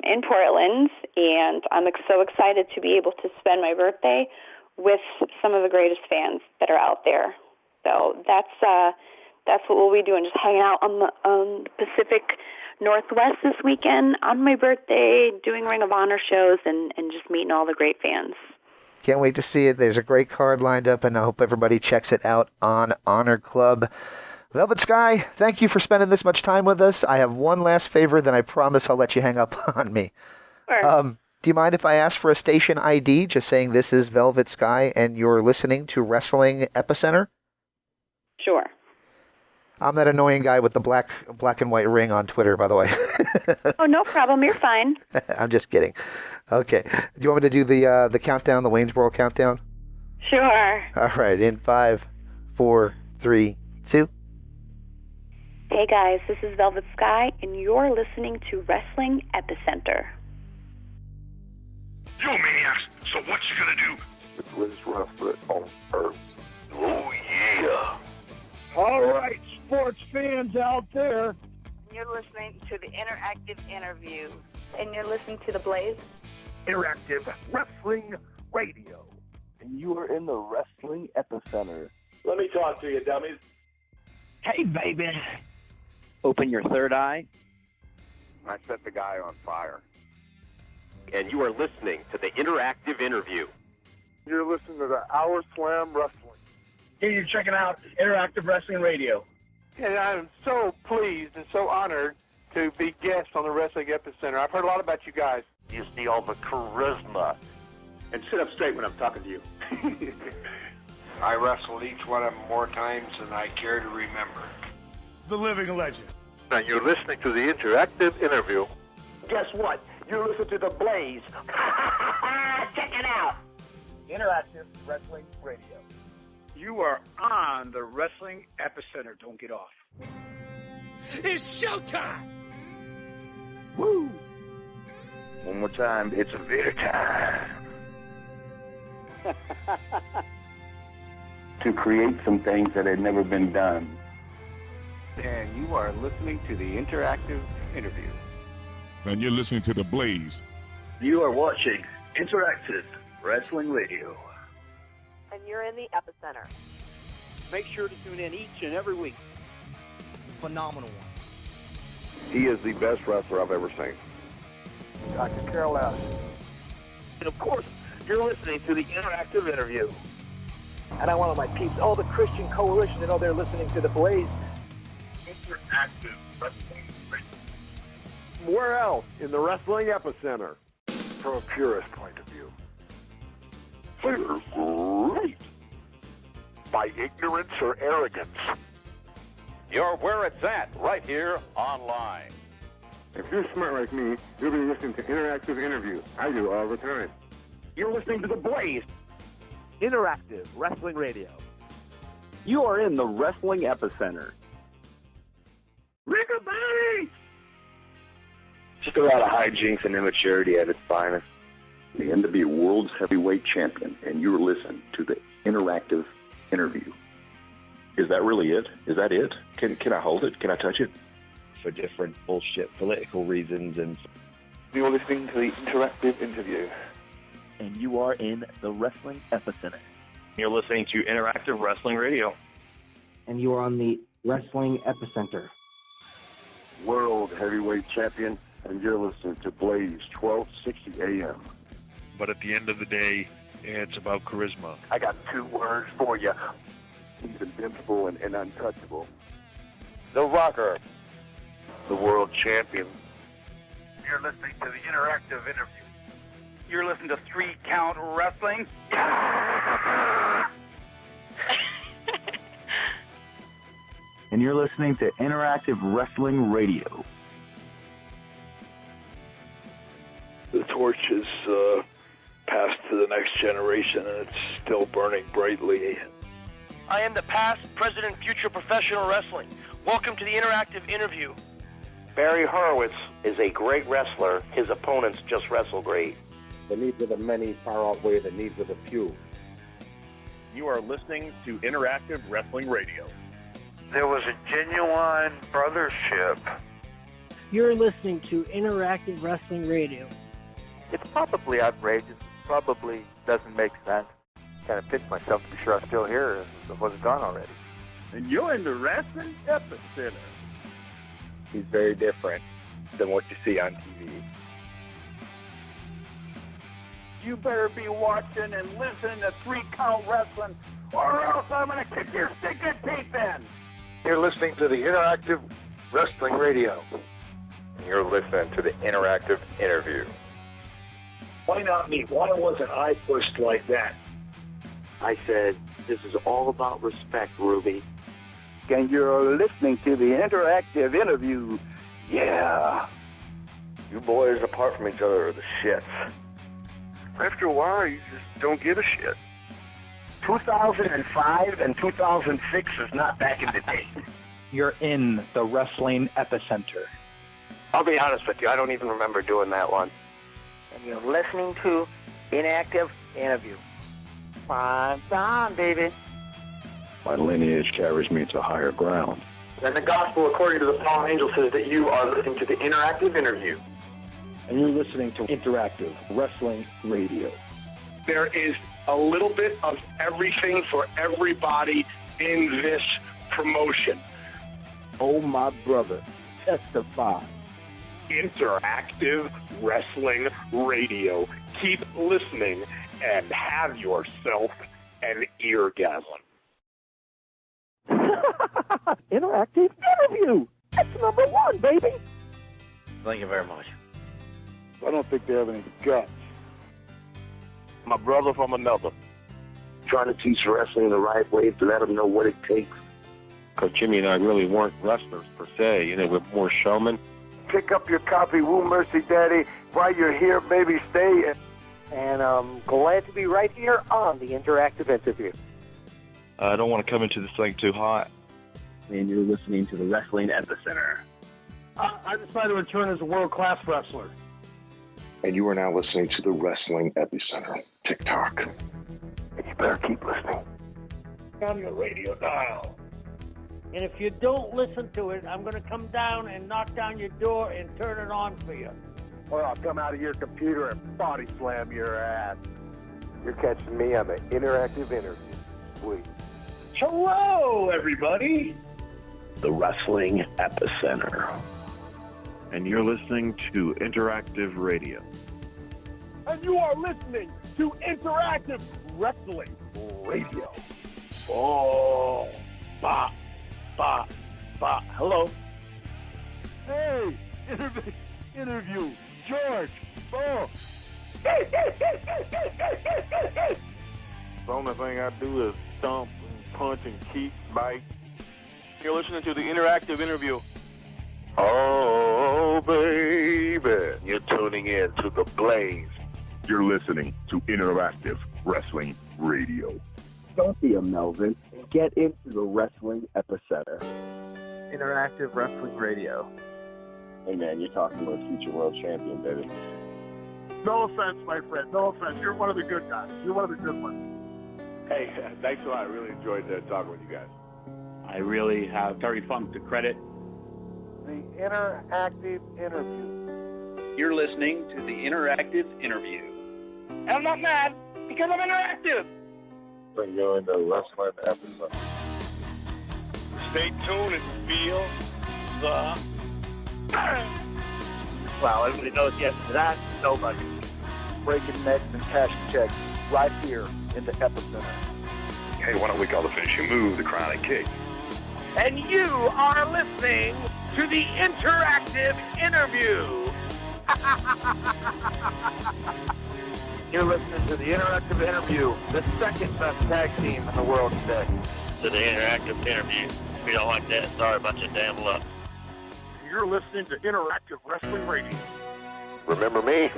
in Portland. And I'm so excited to be able to spend my birthday with some of the greatest fans that are out there. So that's what we'll be doing, just hanging out on the Pacific Northwest this weekend on my birthday, doing Ring of Honor shows and just meeting all the great fans. Can't wait to see it. There's a great card lined up, and I hope everybody checks it out on Honor Club. Velvet Sky, thank you for spending this much time with us. I have one last favor, then I promise I'll let you hang up on me. Sure. Do you mind if I ask for a station ID, just saying this is Velvet Sky and you're listening to Wrestling Epicenter? Sure. I'm that annoying guy with the black and white ring on Twitter, by the way. Oh, no problem. You're fine. I'm just kidding. Okay. Do you want me to do the countdown, the Waynesboro countdown? Sure. All right. In 5, 4, 3, 2. Hey, guys. This is Velvet Sky, and you're listening to Wrestling Epicenter. Yo, maniacs, so what you gonna do? The greatest wrestler on earth. Oh, yeah. All right, sports fans out there. You're listening to the Interactive Interview. And you're listening to The Blaze. Interactive Wrestling Radio. And you are in the Wrestling Epicenter. Let me talk to you, dummies. Hey, baby. Open your third eye. I set the guy on fire. And you are listening to the Interactive Interview. You're listening to the Hour Slam Wrestling. Hey, you're checking out Interactive Wrestling Radio. And I'm so pleased and so honored to be guest on the Wrestling Epicenter. I've heard a lot about you guys. You see all the charisma. And sit up straight when I'm talking to you. I wrestled each one of them more times than I care to remember. The living legend. Now you're listening to the Interactive Interview. Guess what? You're listening to The Blaze. Check it out. Interactive Wrestling Radio. You are on the Wrestling Epicenter. Don't get off. It's showtime! Woo! One more time, it's a beer time. To create some things that had never been done. And you are listening to the Interactive Interview. And you're listening to The Blaze. You are watching Interactive Wrestling Radio. And you're in the Epicenter. Make sure to tune in each and every week. Phenomenal one. He is the best wrestler I've ever seen. I could care less. And of course, you're listening to the Interactive Interview. And I want all my peeps, all the Christian Coalition, to know they're listening to The Blaze. Interactive Wrestling Radio. Where else in the Wrestling Epicenter? From a purist point of view. They're great. By ignorance or arrogance. You're where it's at, right here online. If you're smart like me, you'll be listening to Interactive Interview. I do all the time. You're listening to The Blaze. Interactive Wrestling Radio. You are in the Wrestling Epicenter. Rickabody! Just a lot of hijinks and immaturity at its finest. The NWA World's Heavyweight Champion, and you're listening to the Interactive Interview. Is that really it? Is that it? Can I hold it? Can I touch it? For different bullshit political reasons. And You're listening to the Interactive Interview. and you are in the Wrestling Epicenter. You're listening to Interactive Wrestling Radio. And you are on the Wrestling Epicenter. World Heavyweight Champion, and you're listening to Blaze 1260 AM. But at the end of the day, it's about charisma. I got 2 words for you. He's invincible and untouchable. The Rocker. The World Champion. You're listening to the Interactive Interview. You're listening to 3 Count Wrestling. And you're listening to Interactive Wrestling Radio. The torch is passed to the next generation, and it's still burning brightly. I am the past, present, and future professional wrestling. Welcome to the Interactive Interview. Barry Horowitz is a great wrestler. His opponents just wrestle great. The needs of the many far outweigh the needs of the few. You are listening to Interactive Wrestling Radio. There was a genuine brothership. You're listening to Interactive Wrestling Radio. It's probably outrageous. Probably doesn't make sense. Kind of pinched myself to be sure I was still here if I wasn't gone already. And you're in the Wrestling Epicenter. He's very different than what you see on TV. You better be watching and listening to 3 Count Wrestling, or else I'm going to kick your stinking teeth in. You're listening to the Interactive Wrestling Radio. And you're listening to the Interactive Interview. Why not me? Why wasn't I pushed like that? I said, this is all about respect, Ruby. And you're listening to the Interactive Interview. Yeah. You boys, apart from each other, are the shits. After a while, you just don't give a shit. 2005 and 2006 is not back in the day. You're in the Wrestling Epicenter. I'll be honest with you, I don't even remember doing that one. And you're listening to Inactive Interview. Prime time, baby. My lineage carries me to higher ground. And the gospel, according to the fallen angel, says that you are listening to the Interactive Interview. And you're listening to Interactive Wrestling Radio. There is a little bit of everything for everybody in this promotion. Oh, my brother, testify. Interactive Wrestling Radio. Keep listening and have yourself an eargasm. Interactive Interview. That's number 1, baby. Thank you very much. I don't think they have any guts. My brother from another. Trying to teach wrestling the right way, to let them know what it takes. Because Jimmy and I really weren't wrestlers per se. You know, we're more showmen. Pick up your copy, Woo Mercy Daddy. While you're here, baby, stay. And I'm glad to be right here on the Interactive Interview. I don't want to come into this thing too hot. And you're listening to the Wrestling Epicenter. I decided to return as a world-class wrestler. And you are now listening to the Wrestling Epicenter, TikTok. And you better keep listening. On your radio dial. And if you don't listen to it, I'm going to come down and knock down your door and turn it on for you. Or I'll come out of your computer and body slam your ass. You're catching me on the Interactive Interview. Sweet. Hello, everybody. The Wrestling Epicenter. And you're listening to Interactive Radio. And you are listening to Interactive Wrestling Radio. Oh, ba, ba, ba. Hello. Hey, interview, George. Oh. The only thing I do is stomp and punch and kick, bite. You're listening to the Interactive Interview. Oh, baby. You're tuning in to The Blaze. You're listening to Interactive Wrestling Radio. Don't be a Melvin. Get into the Wrestling Epicenter. Interactive Wrestling Radio. Hey, man, you're talking to a future world champion, baby. No offense, my friend. No offense. You're one of the good guys. You're one of the good ones. Hey, thanks a lot. I really enjoyed talking with you guys. I really have Terry Funk to credit. The Interactive Interview. You're listening to the Interactive Interview. And I'm not mad because I'm interactive. You're in the Wrestling Epicenter. Stay tuned and feel the... Wow, everybody knows yes to that. Nobody. Breaking necks and cashing checks right here in the Epicenter. Hey, why don't we call the finishing move the Chronic Kick? And you are listening to the Interactive Interview. You're listening to the Interactive Interview, the second best tag team in the world today. To the Interactive Interview. If you don't like that, sorry about your damn luck. You're listening to Interactive Wrestling Radio. Remember me?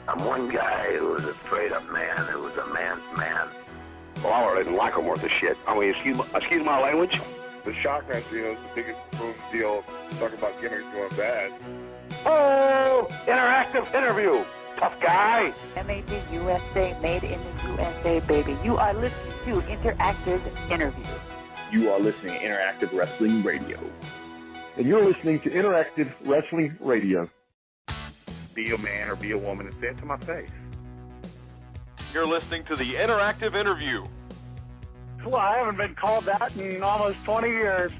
I'm one guy who was afraid of man, who was a man's man. Well, I already didn't like him worth of shit. I mean, excuse my language. The shotgun deal is the biggest boom deal. Talking about gimmicks going bad. Oh, Interactive Interview. Tough guy. MAD USA, made in the USA, baby. You are listening to Interactive Interview. You are listening to Interactive Wrestling Radio. And you're listening to Interactive Wrestling Radio. Be a man or be a woman and say it to my face. You're listening to the Interactive Interview. Well, I haven't been called that in almost 20 years.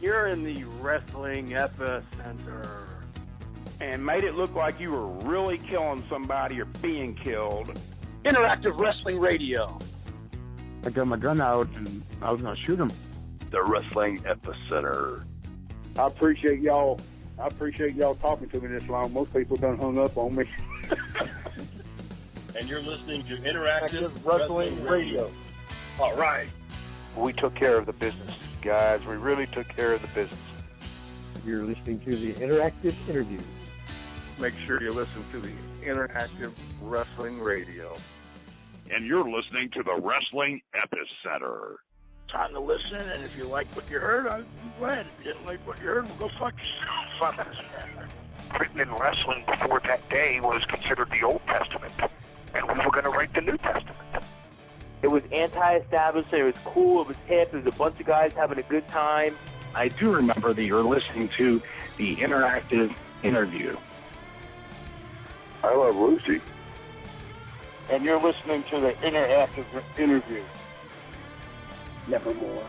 You're in the Wrestling Epicenter. And made it look like you were really killing somebody or being killed. Interactive Wrestling Radio. I got my gun out and I was going to shoot him. The Wrestling Epicenter. I appreciate y'all talking to me this long. Most people done hung up on me. And you're listening to Interactive Wrestling Radio. All right. We took care of the business, guys. We really took care of the business. You're listening to the Interactive Interview. Make sure you listen to the Interactive Wrestling Radio. And you're listening to the Wrestling Epicenter. Time to listen, and if you like what you heard, I'm glad. If you didn't like what you heard, well, go fuck yourself. Written in wrestling before that day was considered the Old Testament, and we were going to write the New Testament. It was anti-establishment. It was cool. It was hip. It was a bunch of guys having a good time. I do remember that you're listening to the Interactive Interview. I love Lucy. And you're listening to the Interactive Interview. Nevermore.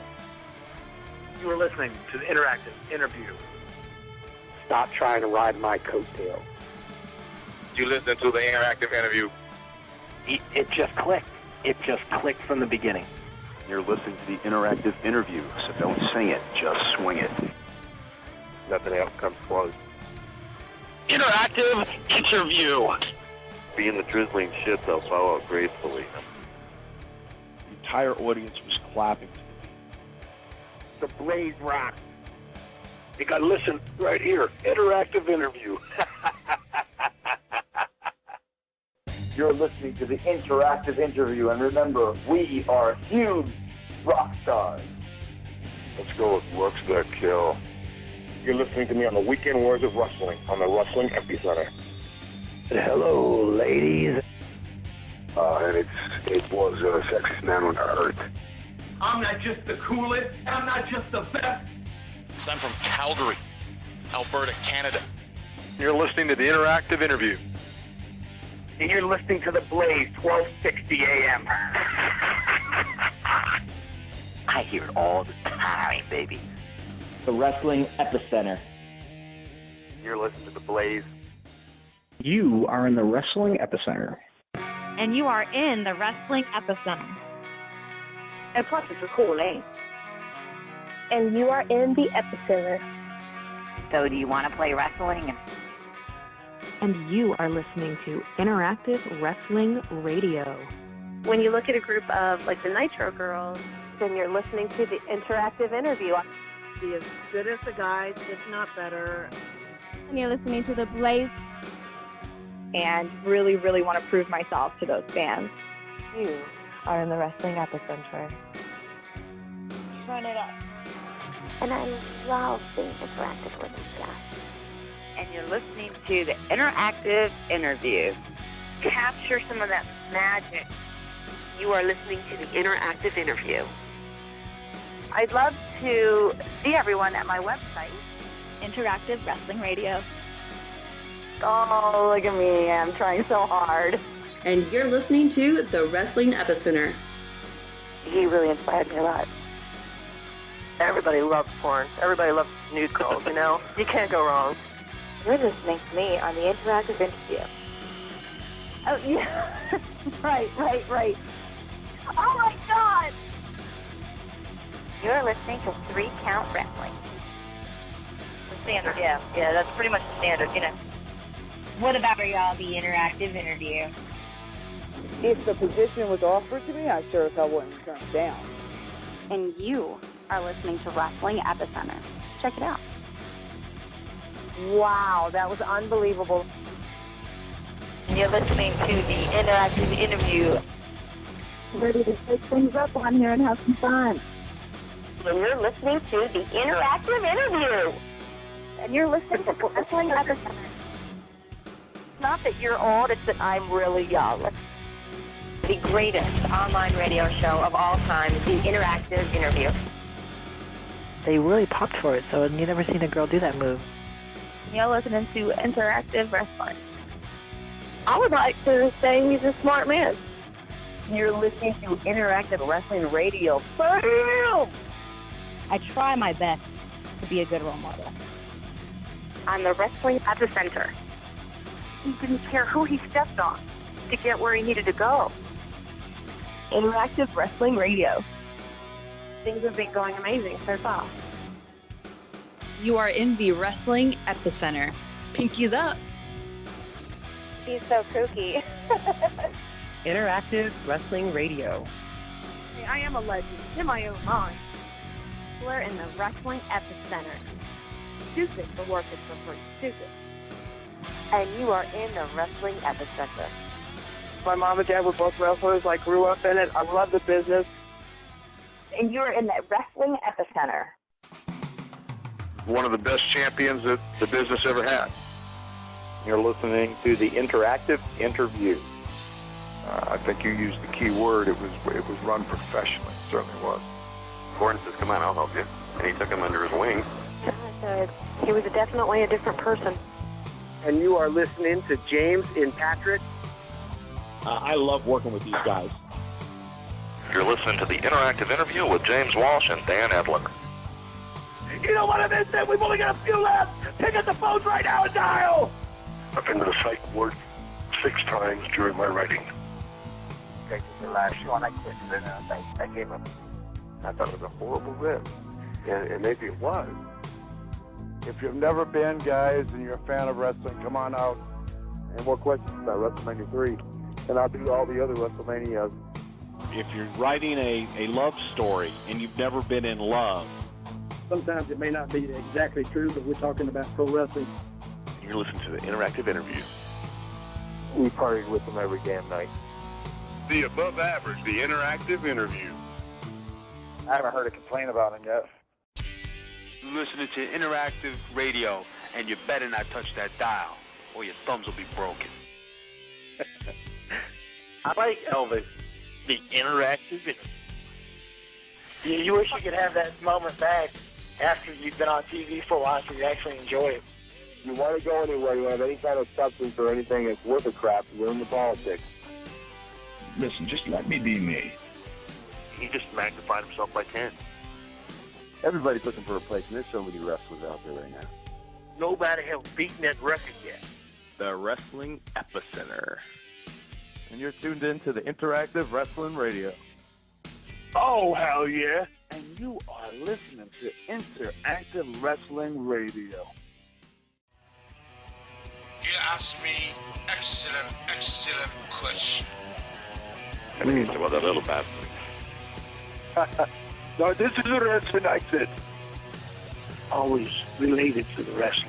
You are listening to the Interactive Interview. Stop trying to ride my coattail. You listen to the Interactive Interview. It just clicked. It just clicked from the beginning. You're listening to the Interactive Interview, so don't sing it, just swing it. Nothing else comes close. Interactive Interview. Being the drizzling shit, they'll follow up gracefully. The entire audience was clapping. The Blaze Rock. You got to listen right here. Interactive Interview. You're listening to the Interactive Interview, and remember, we are huge rock stars. Let's go with looks that kill. You're listening to me on the Weekend Wars of Wrestling on the Wrestling Epicenter. Hello, ladies. And it was the sexiest man on earth. I'm not just the coolest. I'm not just the best. I'm from Calgary, Alberta, Canada. You're listening to the Interactive Interview. And you're listening to The Blaze, 1260 AM. I hear it all the time, baby. The Wrestling Epicenter. You're listening to The Blaze. You are in the Wrestling Epicenter. And you are in the Wrestling Epicenter. And plus, it's recording. And you are in the epicenter. So do you want to play wrestling? And you are listening to Interactive Wrestling Radio. When you look at a group of, like, the Nitro Girls, then you're listening to the Interactive Interview. Be as good as the guys, if not better. And you're listening to The Blaze. And really, really want to prove myself to those fans. You are in the Wrestling Epicenter. Turn it up. And I love being interactive with these guys. And you're listening to the Interactive Interview. Capture some of that magic. You are listening to the Interactive Interview. I'd love to see everyone at my website. Interactive Wrestling Radio. Oh, look at me. I'm trying so hard. And you're listening to the Wrestling Epicenter. He really inspired me a lot. Everybody loves porn. Everybody loves nude girls, you know? You can't go wrong. You're listening to me on the Interactive Interview. Oh, yeah. right. Oh, my God. You're listening to 3 Count Wrestling. The standard, yeah. Yeah, that's pretty much the standard, you know. What about y'all, the Interactive Interview? If the position was offered to me, I sure as hell wouldn't turn it down. And you are listening to Wrestling Epicenter. Check it out. Wow, that was unbelievable. You're listening to the Interactive Interview. Ready to shake things up on here and have some fun. And you're listening to the Interactive Interview. And you're listening to Wrestling Epicenter. It's not that you're old, it's that I'm really young. The greatest online radio show of all time is the Interactive Interview. They really popped for it, so you never seen a girl do that move. You're listening to Interactive Wrestling. I would like to say he's a smart man. You're listening to Interactive Wrestling Radio. Bam! I try my best to be a good role model. On the Wrestling Epicenter. He didn't care who he stepped on to get where he needed to go. Interactive Wrestling Radio. Things have been going amazing so far. You are in the Wrestling Epicenter. Pinkies up. He's so kooky. Interactive Wrestling Radio. Hey, I am a legend in my own mind. We're in the Wrestling Epicenter. Stupid for working for free. Stupid. And you are in the Wrestling Epicenter. My mom and dad were both wrestlers. I grew up in it. I love the business. And you're in the Wrestling Epicenter. One of the best champions that the business ever had. You're listening to the Interactive Interview. I think you used the key word. It was run professionally. It certainly was. Gordon says, "Come on, I'll help you," and he took him under his wing. He was definitely a different person. And you are listening to James and Patrick. I love working with these guys. You're listening to the Interactive Interview with James Walsh and Dan Edler. You don't want to miss it. We've only got a few left. Pick up the phones right now and dial. I've been to the psych ward 6 times during my writing. Okay, the last one I quit, and I gave up. I thought it was a horrible riff, and maybe it was. If you've never been, guys, and you're a fan of wrestling, come on out. And more questions about WrestleMania 3, and I'll do all the other WrestleManias. If you're writing a love story and you've never been in love, sometimes it may not be exactly true, but we're talking about pro wrestling. You're listening to the Interactive Interview. We partied with them every damn night. The above average, the Interactive Interview. I haven't heard a complaint about him yet. You're listening to Interactive Radio, and you better not touch that dial, or your thumbs will be broken. I like Elvis, the Interactive Interview. You wish you could have that moment back after you've been on TV for a while so you actually enjoy it. You want to go anywhere, you have any kind of substance or anything that's worth a crap, you're in the politics. Listen, just let me be me. He just magnified himself by 10. Everybody's looking for a place, and there's so many wrestlers out there right now. Nobody has beaten that record yet. The Wrestling Epicenter. And you're tuned in to the Interactive Wrestling Radio. Oh, hell yeah. And you are listening to Interactive Wrestling Radio. You asked me excellent question. I think it's about that little bastard. No, this is a wrestling accent. Always related to the wrestling.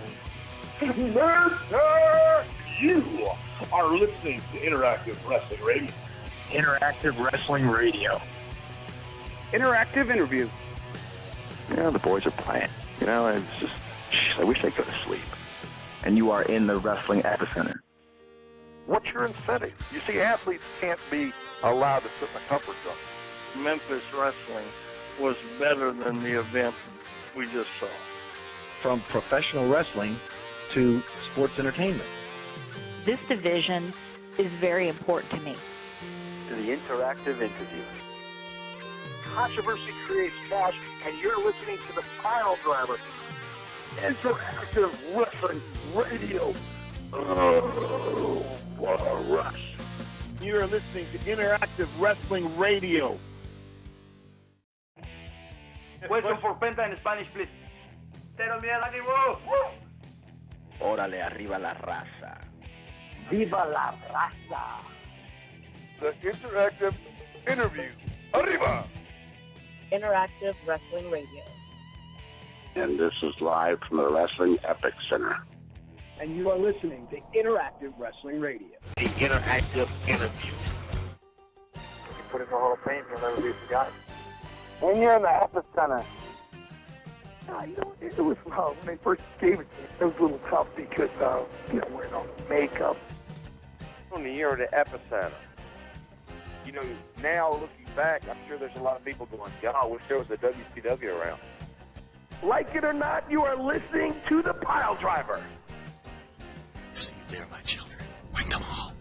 You are listening to Interactive Wrestling Radio. Interactive Wrestling Radio. Interactive Interview. Yeah, the boys are playing. You know, it's just, I wish they'd go to sleep. And you are in the Wrestling Epicenter. What's your incentive? You see, athletes can't be allowed to sit in a comfort zone. Memphis Wrestling was better than the event we just saw. From professional wrestling to sports entertainment. This division is very important to me. To the Interactive Interview. Controversy creates cash, and you're listening to the Pile Driver. Interactive Wrestling Radio. Oh, what a rush. You're listening to Interactive Wrestling Radio. Question for Penta in Spanish, please. Cero miedo, ánimo. Órale, arriba la raza. Viva la raza. The Interactive Interview. Arriba! Interactive Wrestling Radio. And this is live from the Wrestling Epicenter. And you are listening to Interactive Wrestling Radio. The Interactive Interview. If you put it in a Hall of Fame, you'll never be forgotten. And you're in the Epicenter. You know, it was when they first gave it to me, it was a little tough because, wearing all the makeup. From the year of the Epicenter. You know, now looking back, I'm sure there's a lot of people going, God, I wish there was a WCW around. Like it or not, you are listening to the Pile Driver. See you there, my children. Bring them all.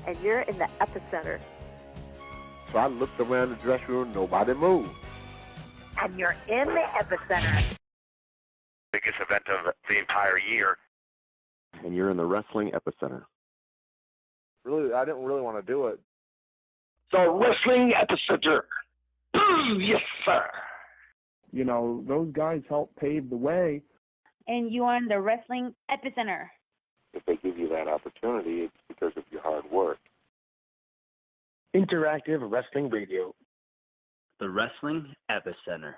And you're in the Epicenter. So I looked around the dressing room, nobody moved. And you're in the epicenter. Biggest event of the entire year. And you're in the Wrestling Epicenter. Really, I didn't really want to do it. The Wrestling Epicenter. Yes, sir. You know, those guys helped pave the way. And you are in the Wrestling Epicenter. If they give you that opportunity, it's because of your hard work. Interactive Wrestling Radio. The Wrestling Epicenter.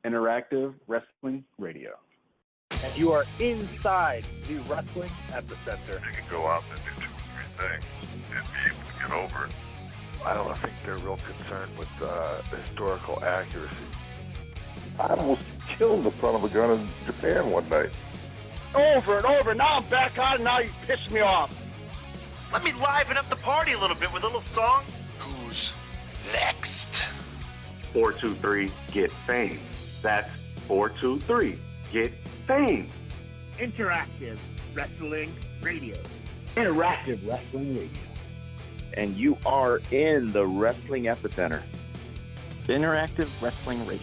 Interactive Wrestling Radio. And you are inside the Wrestling Epicenter. You can go out and do 2 or 3 things and be able to get over it. I don't think they're real concerned with historical accuracy. I almost killed the son of a gun in Japan one night. Over and over. Now I'm back on, and now you piss me off. Let me liven up the party a little bit with a little song. Who's next? 423 Get Fame. That's 423 Get Fame. Interactive Wrestling Radio. Interactive Wrestling Radio. And you are in the Wrestling Epicenter. Interactive Wrestling Radio.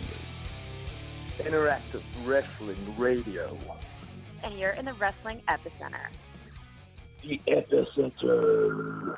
Interactive Wrestling Radio. And you're in the Wrestling Epicenter. The Epicenter.